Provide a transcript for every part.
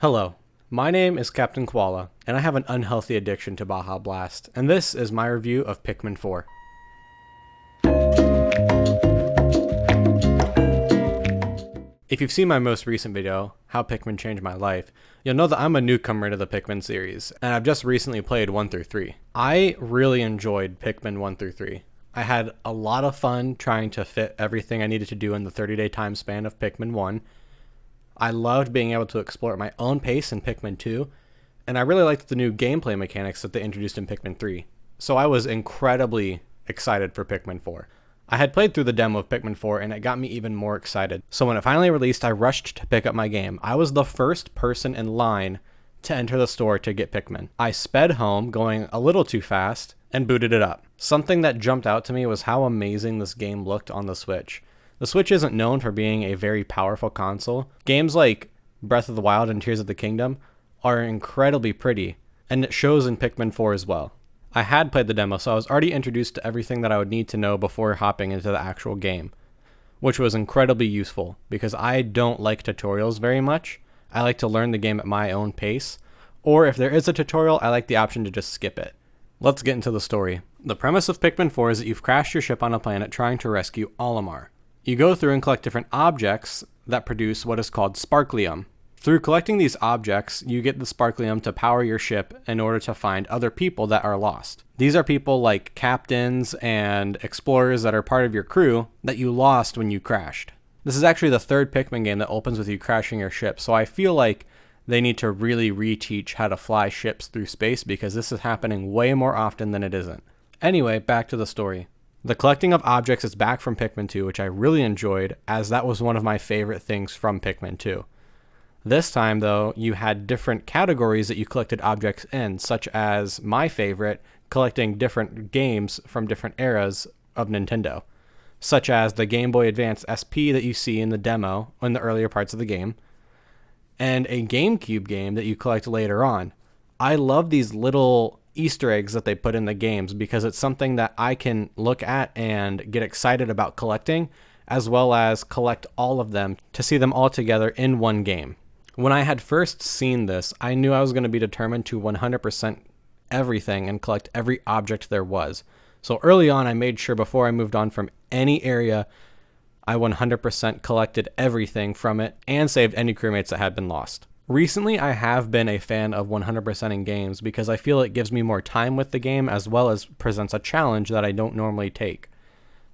Hello, my name is Captain Koala, and I have an unhealthy addiction to Baja Blast, and this is my review of Pikmin 4. If you've seen my most recent video, How Pikmin Changed My Life, you'll know that I'm a newcomer to the Pikmin series, and I've just recently played 1 through 3. I really enjoyed Pikmin 1 through 3. I had a lot of fun trying to fit everything I needed to do in the 30-day time span of Pikmin 1. I loved being able to explore at my own pace in Pikmin 2, and I really liked the new gameplay mechanics that they introduced in Pikmin 3. So I was incredibly excited for Pikmin 4. I had played through the demo of Pikmin 4 and it got me even more excited. So when it finally released, I rushed to pick up my game. I was the first person in line to enter the store to get Pikmin. I sped home, going a little too fast, and booted it up. Something that jumped out to me was how amazing this game looked on the Switch. The Switch isn't known for being a very powerful console. Games like Breath of the Wild and Tears of the Kingdom are incredibly pretty, and it shows in Pikmin 4 as well. I had played the demo, so I was already introduced to everything that I would need to know before hopping into the actual game, which was incredibly useful because I don't like tutorials very much. I like to learn the game at my own pace, or if there is a tutorial, I like the option to just skip it. Let's get into the story. The premise of Pikmin 4 is that you've crashed your ship on a planet trying to rescue Olimar. You go through and collect different objects that produce what is called sparklium. Through collecting these objects, you get the sparklium to power your ship in order to find other people that are lost. These are people like captains and explorers that are part of your crew that you lost when you crashed. This is actually the third Pikmin game that opens with you crashing your ship, so I feel like they need to really reteach how to fly ships through space because this is happening way more often than it isn't. Anyway, back to the story. The collecting of objects is back from Pikmin 2, which I really enjoyed, as that was one of my favorite things from Pikmin 2. This time, though, you had different categories that you collected objects in, such as my favorite, collecting different games from different eras of Nintendo, such as the Game Boy Advance SP that you see in the demo in the earlier parts of the game, and a GameCube game that you collect later on. I love these little Easter eggs that they put in the games because it's something that I can look at and get excited about collecting, as well as collect all of them to see them all together in one game. When I had first seen this, I knew I was going to be determined to 100% everything and collect every object there was. So early on, I made sure before I moved on from any area, I 100% collected everything from it and saved any crewmates that had been lost. Recently, I have been a fan of 100%ing games because I feel it gives me more time with the game as well as presents a challenge that I don't normally take.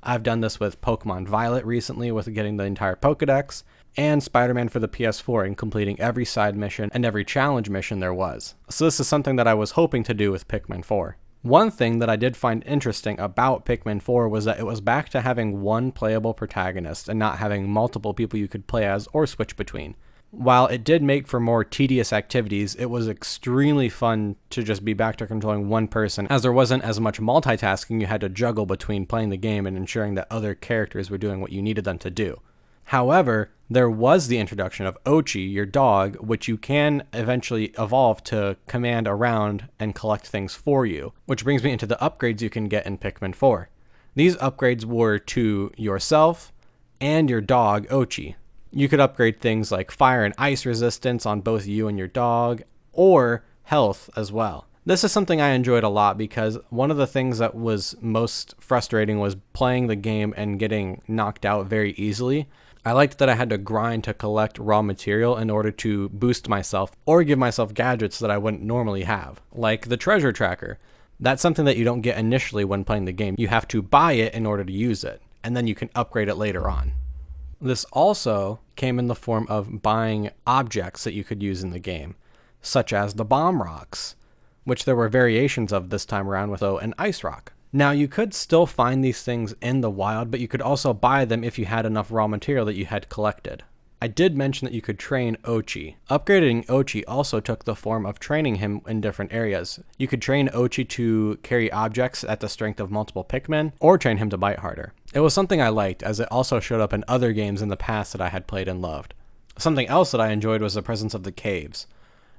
I've done this with Pokemon Violet recently with getting the entire Pokedex, and Spider-Man for the PS4 in completing every side mission and every challenge mission there was. So this is something that I was hoping to do with Pikmin 4. One thing that I did find interesting about Pikmin 4 was that it was back to having one playable protagonist and not having multiple people you could play as or switch between. While it did make for more tedious activities, it was extremely fun to just be back to controlling one person, as there wasn't as much multitasking you had to juggle between playing the game and ensuring that other characters were doing what you needed them to do. However, there was the introduction of Ochi, your dog, which you can eventually evolve to command around and collect things for you, which brings me into the upgrades you can get in Pikmin 4. These upgrades were to yourself and your dog, Ochi. You could upgrade things like fire and ice resistance on both you and your dog, or health as well. This is something I enjoyed a lot because one of the things that was most frustrating was playing the game and getting knocked out very easily. I liked that I had to grind to collect raw material in order to boost myself or give myself gadgets that I wouldn't normally have, like the treasure tracker. That's something that you don't get initially when playing the game. You have to buy it in order to use it, and then you can upgrade it later on. This also came in the form of buying objects that you could use in the game, such as the bomb rocks, which there were variations of this time around with an ice rock. Now, you could still find these things in the wild, but you could also buy them if you had enough raw material that you had collected. I did mention that you could train Ochi. Upgrading Ochi also took the form of training him in different areas. You could train Ochi to carry objects at the strength of multiple Pikmin, or train him to bite harder. It was something I liked, as it also showed up in other games in the past that I had played and loved. Something else that I enjoyed was the presence of the caves.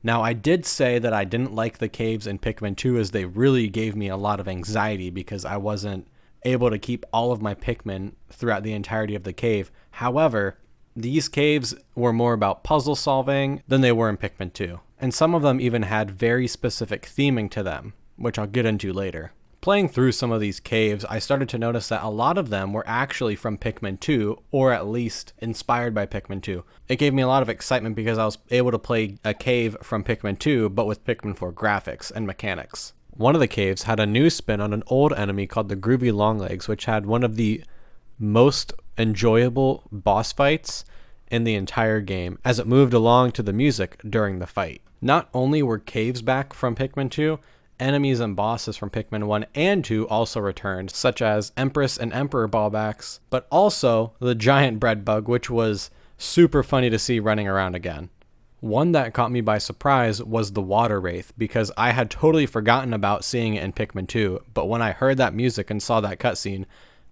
Now, I did say that I didn't like the caves in Pikmin 2 as they really gave me a lot of anxiety because I wasn't able to keep all of my Pikmin throughout the entirety of the cave. However, These caves were more about puzzle solving than they were in Pikmin 2, and some of them even had very specific theming to them, which I'll get into later. Playing through some of these caves, I started to notice that a lot of them were actually from Pikmin 2, or at least inspired by Pikmin 2. It gave me a lot of excitement because I was able to play a cave from Pikmin 2, but with Pikmin 4 graphics and mechanics. One of the caves had a new spin on an old enemy called the Groovy Longlegs, which had one of the most enjoyable boss fights in the entire game as it moved along to the music during the fight. Not only were caves back from Pikmin 2, enemies and bosses from Pikmin 1 and 2 also returned, such as Empress and Emperor ballbacks, but also the giant bread bug, which was super funny to see running around again. One that caught me by surprise was the Water Wraith, because I had totally forgotten about seeing it in Pikmin 2, but when I heard that music and saw that cutscene,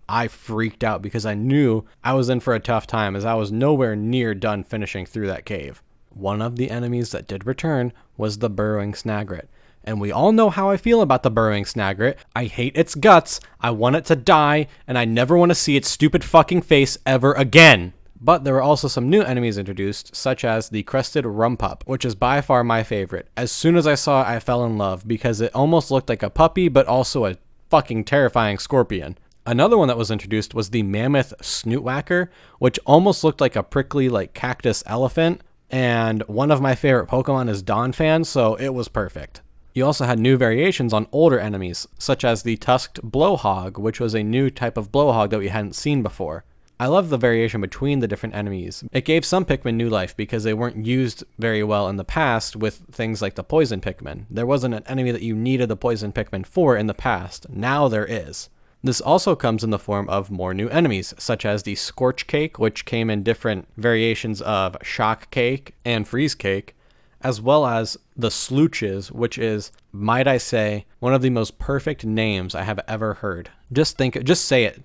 I freaked out because I knew I was in for a tough time as I was nowhere near done finishing through that cave. One of the enemies that did return was the Burrowing Snagret. And we all know how I feel about the Burrowing Snagret. I hate its guts, I want it to die, and I never want to see its stupid fucking face ever again. But there were also some new enemies introduced, such as the Crested Rumpup, which is by far my favorite. As soon as I saw it, I fell in love because it almost looked like a puppy, but also a fucking terrifying scorpion. Another one that was introduced was the Mammoth Snootwhacker, which almost looked like a prickly, cactus elephant. And one of my favorite Pokemon is Donphan, so it was perfect. You also had new variations on older enemies, such as the Tusked Blowhog, which was a new type of Blowhog that we hadn't seen before. I love the variation between the different enemies. It gave some Pikmin new life because they weren't used very well in the past with things like the Poison Pikmin. There wasn't an enemy that you needed the Poison Pikmin for in the past. Now there is. This also comes in the form of more new enemies, such as the Scorch Cake, which came in different variations of Shock Cake and Freeze Cake, as well as the Slooches, which is, might I say, one of the most perfect names I have ever heard. Just say it.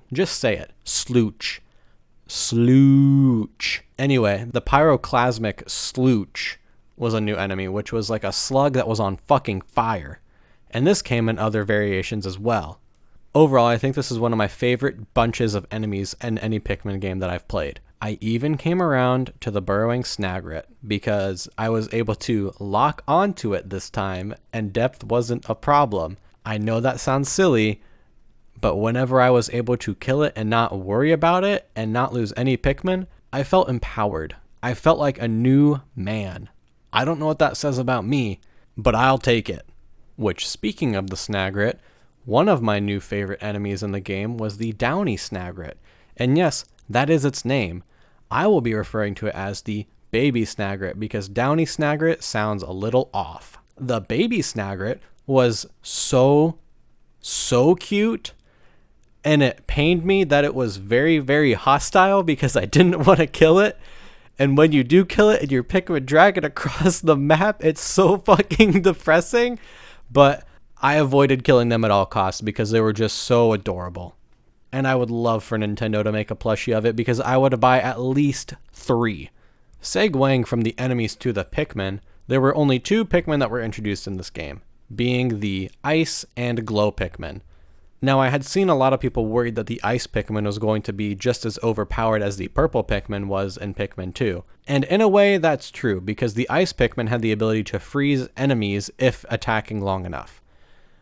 Slooch. Slooch. Anyway, the Pyroclasmic Slooch was a new enemy, which was like a slug that was on fucking fire. And this came in other variations as well. Overall, I think this is one of my favorite bunches of enemies in any Pikmin game that I've played. I even came around to the Burrowing Snagret because I was able to lock onto it this time and depth wasn't a problem. I know that sounds silly, but whenever I was able to kill it and not worry about it and not lose any Pikmin, I felt empowered. I felt like a new man. I don't know what that says about me, but I'll take it. Which, speaking of the Snagret, one of my new favorite enemies in the game was the Downy Snagret. And yes, that is its name. I will be referring to it as the Baby Snagret because Downy Snagret sounds a little off. The Baby Snagret was so cute, and it pained me that it was very, very hostile because I didn't want to kill it. And when you do kill it and your Pikmin drag it across the map, it's so fucking depressing. But I avoided killing them at all costs because they were just so adorable. And I would love for Nintendo to make a plushie of it because I would buy at least 3. Segueing from the enemies to the Pikmin, there were only 2 Pikmin that were introduced in this game, being the Ice and Glow Pikmin. Now, I had seen a lot of people worried that the Ice Pikmin was going to be just as overpowered as the Purple Pikmin was in Pikmin 2. And in a way, that's true, because the Ice Pikmin had the ability to freeze enemies if attacking long enough.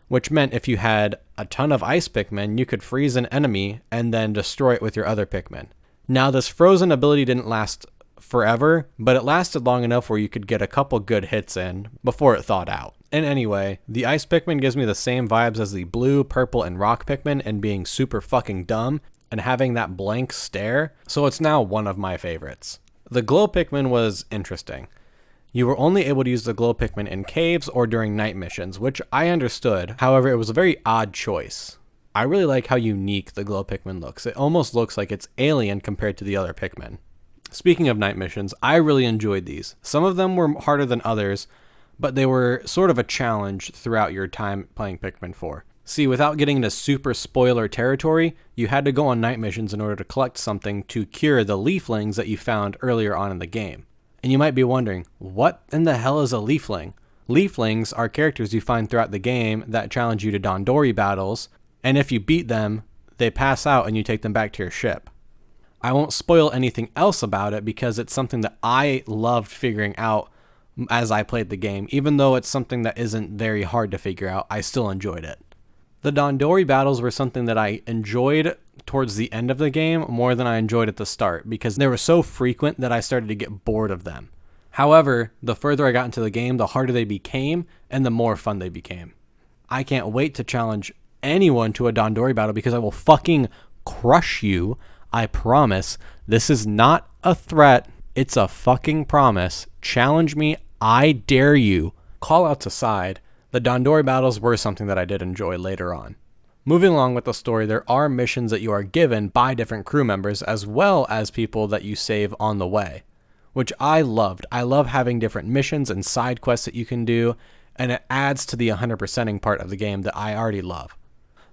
Which meant if you had a ton of Ice Pikmin, you could freeze an enemy and then destroy it with your other Pikmin. Now, this frozen ability didn't last forever, but it lasted long enough where you could get a couple good hits in before it thawed out. And anyway, the Ice Pikmin gives me the same vibes as the Blue, Purple, and Rock Pikmin and being super fucking dumb and having that blank stare, so it's now one of my favorites. The Glow Pikmin was interesting. You were only able to use the Glow Pikmin in caves or during night missions, which I understood. However, it was a very odd choice. I really like how unique the Glow Pikmin looks. It almost looks like it's alien compared to the other Pikmin. Speaking of night missions, I really enjoyed these. Some of them were harder than others, but they were sort of a challenge throughout your time playing Pikmin 4. See, without getting into super spoiler territory, you had to go on night missions in order to collect something to cure the leaflings that you found earlier on in the game. And you might be wondering, what in the hell is a leafling? Leaflings are characters you find throughout the game that challenge you to Dondori battles, and if you beat them, they pass out and you take them back to your ship. I won't spoil anything else about it because it's something that I loved figuring out as I played the game. Even though it's something that isn't very hard to figure out, I still enjoyed it. The Dandori battles were something that I enjoyed towards the end of the game more than I enjoyed at the start because they were so frequent that I started to get bored of them. However, the further I got into the game, the harder they became and the more fun they became. I can't wait to challenge anyone to a Dandori battle because I will fucking crush you. I promise. This is not a threat. It's a fucking promise. Challenge me. I dare you. Callouts aside, the Dandori battles were something that I did enjoy later on. Moving along with the story, there are missions that you are given by different crew members as well as people that you save on the way, which I loved. I love having different missions and side quests that you can do, and it adds to the 100%ing part of the game that I already love.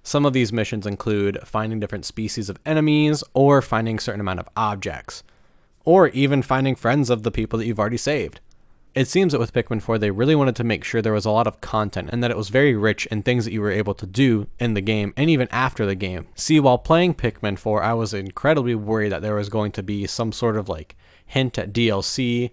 Some of these missions include finding different species of enemies or finding a certain amount of objects, or even finding friends of the people that you've already saved. It seems that with Pikmin 4, they really wanted to make sure there was a lot of content and that it was very rich in things that you were able to do in the game and even after the game. See, while playing Pikmin 4, I was incredibly worried that there was going to be some sort of hint at DLC,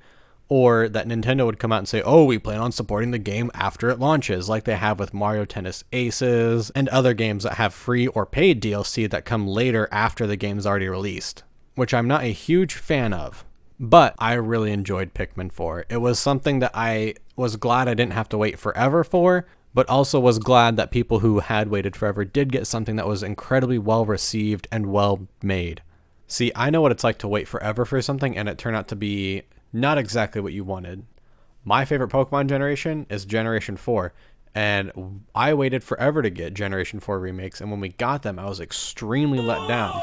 or that Nintendo would come out and say, oh, we plan on supporting the game after it launches, like they have with Mario Tennis Aces and other games that have free or paid DLC that come later after the game's already released, which I'm not a huge fan of. But I really enjoyed Pikmin 4. It was something that I was glad I didn't have to wait forever for, but also was glad that people who had waited forever did get something that was incredibly well received and well made. See, I know what it's like to wait forever for something and it turned out to be not exactly what you wanted. My favorite Pokemon generation is Generation 4, and I waited forever to get Generation 4 remakes, and when we got them, I was extremely let down.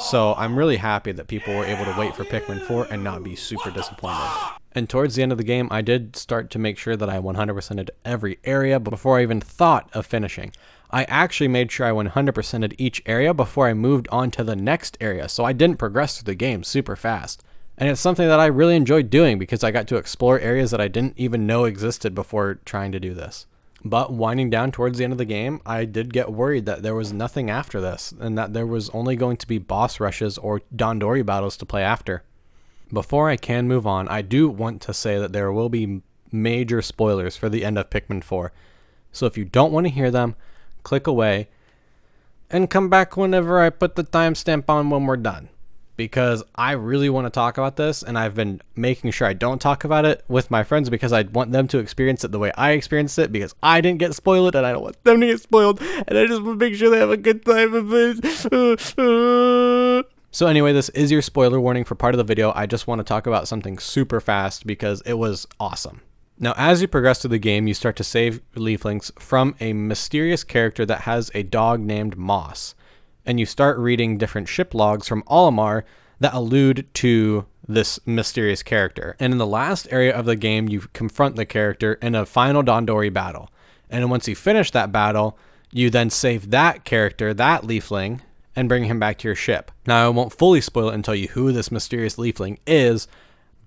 So I'm really happy that people were able to wait for Pikmin 4 and not be super disappointed. And towards the end of the game, I did start to make sure that I 100%ed every area before I even thought of finishing. I actually made sure I 100%ed each area before I moved on to the next area, so I didn't progress through the game super fast. And it's something that I really enjoyed doing because I got to explore areas that I didn't even know existed before trying to do this. But winding down towards the end of the game, I did get worried that there was nothing after this and that there was only going to be boss rushes or Dandori battles to play after. Before I can move on, I do want to say that there will be major spoilers for the end of Pikmin 4. So if you don't want to hear them, click away and come back whenever I put the timestamp on when we're done. Because I really want to talk about this, and I've been making sure I don't talk about it with my friends because I want them to experience it the way I experienced it, because I didn't get spoiled and I don't want them to get spoiled, and I just want to make sure they have a good time of it. So anyway, this is your spoiler warning for part of the video. I just want to talk about something super fast because it was awesome. Now, as you progress through the game, you start to save leaflings from a mysterious character that has a dog named Moss. And you start reading different ship logs from Olimar that allude to this mysterious character. And in the last area of the game, you confront the character in a final Dandori battle. And once you finish that battle, you then save that character, that leafling, and bring him back to your ship. Now, I won't fully spoil it and tell you who this mysterious leafling is,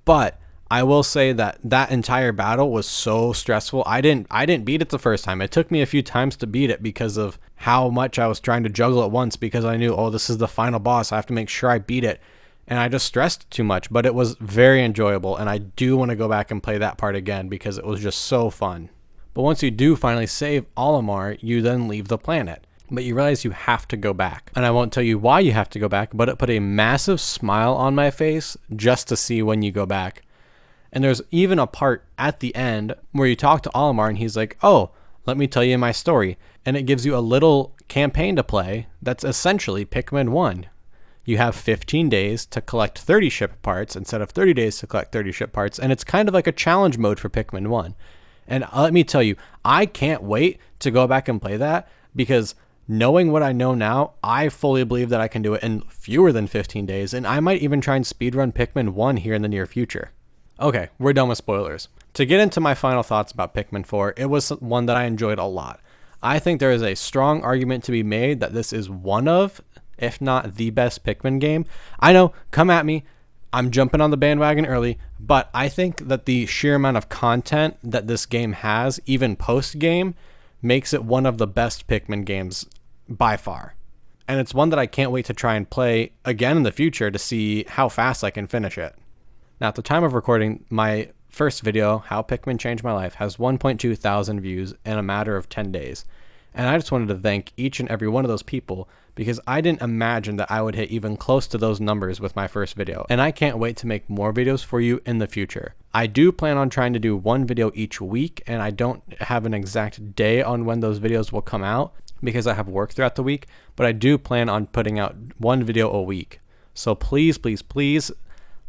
but I will say that that entire battle was so stressful. I didn't beat it the first time. It took me a few times to beat it because of how much I was trying to juggle at once, because I knew, oh, this is the final boss. I have to make sure I beat it. And I just stressed too much, but it was very enjoyable. And I do want to go back and play that part again because it was just so fun. But once you do finally save Olimar, you then leave the planet. But you realize you have to go back. And I won't tell you why you have to go back, but it put a massive smile on my face just to see when you go back. And there's even a part at the end where you talk to Olimar and he's like, oh, let me tell you my story. And it gives you a little campaign to play that's essentially Pikmin 1. You have 15 days to collect 30 ship parts instead of 30 days to collect 30 ship parts. And it's kind of like a challenge mode for Pikmin 1. And let me tell you, I can't wait to go back and play that because knowing what I know now, I fully believe that I can do it in fewer than 15 days. And I might even try and speedrun Pikmin 1 here in the near future. Okay, we're done with spoilers. To get into my final thoughts about Pikmin 4, it was one that I enjoyed a lot. I think there is a strong argument to be made that this is one of, if not the best Pikmin game. I know, come at me. I'm jumping on the bandwagon early, but I think that the sheer amount of content that this game has, even post-game, makes it one of the best Pikmin games by far. and it's one that I can't wait to try and play again in the future to see how fast I can finish it. Now, at the time of recording, my first video, How Pikmin Changed My Life, has 1.2 thousand views in a matter of 10 days. And I just wanted to thank each and every one of those people because I didn't imagine that I would hit even close to those numbers with my first video. And I can't wait to make more videos for you in the future. I do plan on trying to do one video each week, and I don't have an exact day on when those videos will come out because I have work throughout the week, but I do plan on putting out one video a week. So please, please, please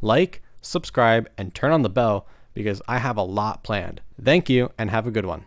like, subscribe, and turn on the bell because I have a lot planned. Thank you and have a good one.